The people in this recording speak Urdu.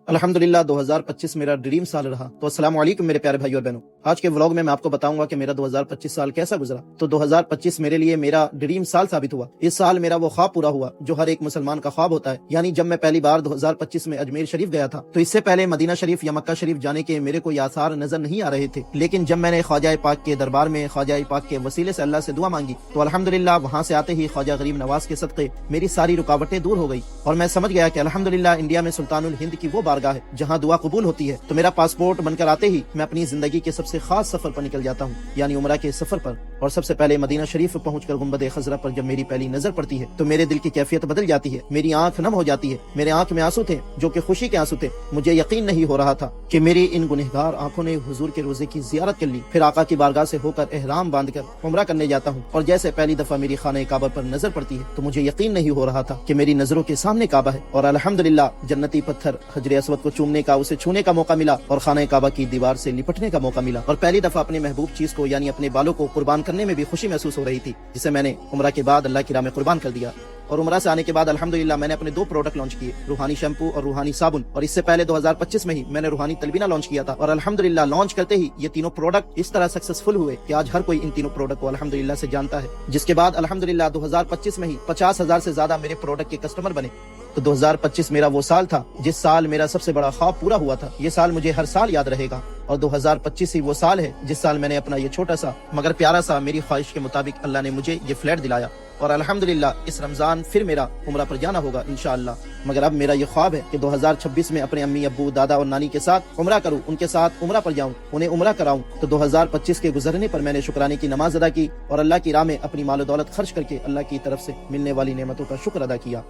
الحمدللہ 2025 میرا ڈریم سال رہا۔ تو السلام علیکم میرے پیارے بھائی اور بہنوں، آج کے ولاگ میں آپ کو بتاؤں گا کہ میرا 2025 سال کیسا گزرا۔ تو 2025 میرے لیے میرا ڈریم سال ثابت ہوا۔ اس سال میرا وہ خواب پورا ہوا جو ہر ایک مسلمان کا خواب ہوتا ہے۔ یعنی جب میں پہلی بار 2025 میں اجمیر شریف گیا تھا تو اس سے پہلے مدینہ شریف یا مکہ شریف جانے کے میرے کوئی آثار نظر نہیں آ رہے تھے، لیکن جب میں نے خواجہ پاک کے دربار میں خواجہ پاک کے وسیلے سے اللہ سے دعا مانگی تو الحمدللہ وہاں سے آتے ہی خواجہ غریب نواز کے صدقے میری ساری رکاوٹیں دور ہو گئی، اور میں سمجھ گیا کہ الحمدللہ انڈیا میں سلطان الہند کی وہ بارگاہ ہے جہاں دعا قبول ہوتی ہے۔ تو میرا پاسپورٹ بن کر آتے ہی میں اپنی زندگی کے سب سے خاص سفر پر نکل جاتا ہوں، یعنی عمرہ کے سفر پر۔ اور سب سے پہلے مدینہ شریف پہنچ کر گنبد خضرا پر جب میری پہلی نظر پڑتی ہے تو میرے دل کی کیفیت بدل جاتی ہے، میری آنکھ نم ہو جاتی ہے، میرے آنکھ میں آنسو تھے جو کہ خوشی کے آنسو تھے۔ مجھے یقین نہیں ہو رہا تھا کہ میری ان گنہگار آنکھوں نے حضور کے روزے کی زیارت کر لی۔ پھر آقا کی بارگاہ سے ہو کر احرام باندھ کر عمرہ کرنے جاتا ہوں، اور جیسے پہلی دفعہ میری خانہ کعبہ پر نظر پڑتی ہے تو مجھے یقین نہیں ہو رہا تھا کہ میری نظروں کے سامنے کعبہ ہے، اور الحمدللہ جنتی پتھر حجر اسود کو چومنے کا، اسے چھونے کا موقع ملا، اور خانہ کعبہ کی دیوار سے لپٹنے کا موقع ملا، اور پہلی دفعہ اپنے محبوب چیز کو یعنی اپنے بالوں کو قربان کرنے میں بھی خوشی محسوس ہو رہی تھی، جسے میں نے عمرہ کے بعد اللہ کی راہ میں قربان کر دیا۔ اور عمرہ سے آنے کے بعد الحمدللہ میں نے اپنے 2 پروڈکٹ لانچ کیے، روحانی شیمپو اور روحانی صابن، اور اس سے پہلے 2025 میں ہی میں نے روحانی تلبینہ لانچ کیا تھا، اور الحمدللہ لانچ کرتے ہی یہ تینوں پروڈکٹ اس طرح سکسیسفل ہوئے کہ آج ہر کوئی ان تینوں پروڈکٹ کو الحمدللہ سے جانتا ہے، جس کے بعد الحمدللہ 2025 میں ہی 50,000 سے زیادہ میرے پروڈکٹ کے کسٹمر بنے۔ تو 2025 میرا وہ سال تھا جس سال میرا سب سے بڑا خواب پورا ہوا تھا۔ یہ سال مجھے ہر سال یاد رہے گا، اور 2025 ہی وہ سال ہے جس سال میں نے اپنا یہ چھوٹا سا مگر پیارا سا میری خواہش کے مطابق اللہ نے مجھے یہ فلیٹ دلایا، اور الحمدللہ اس رمضان پھر میرا عمرہ پر جانا ہوگا انشاءاللہ۔ مگر اب میرا یہ خواب ہے کہ 2026 میں اپنے امی ابو دادا اور نانی کے ساتھ عمرہ کروں، ان کے ساتھ عمرہ پر جاؤں، انہیں عمرہ کراؤں۔ تو 2025 کے گزرنے پر میں نے شکرانے کی نماز ادا کی، اور اللہ کی راہ میں اپنی مال و دولت خرچ کر کے اللہ کی طرف سے ملنے والی نعمتوں کا شکر ادا کیا۔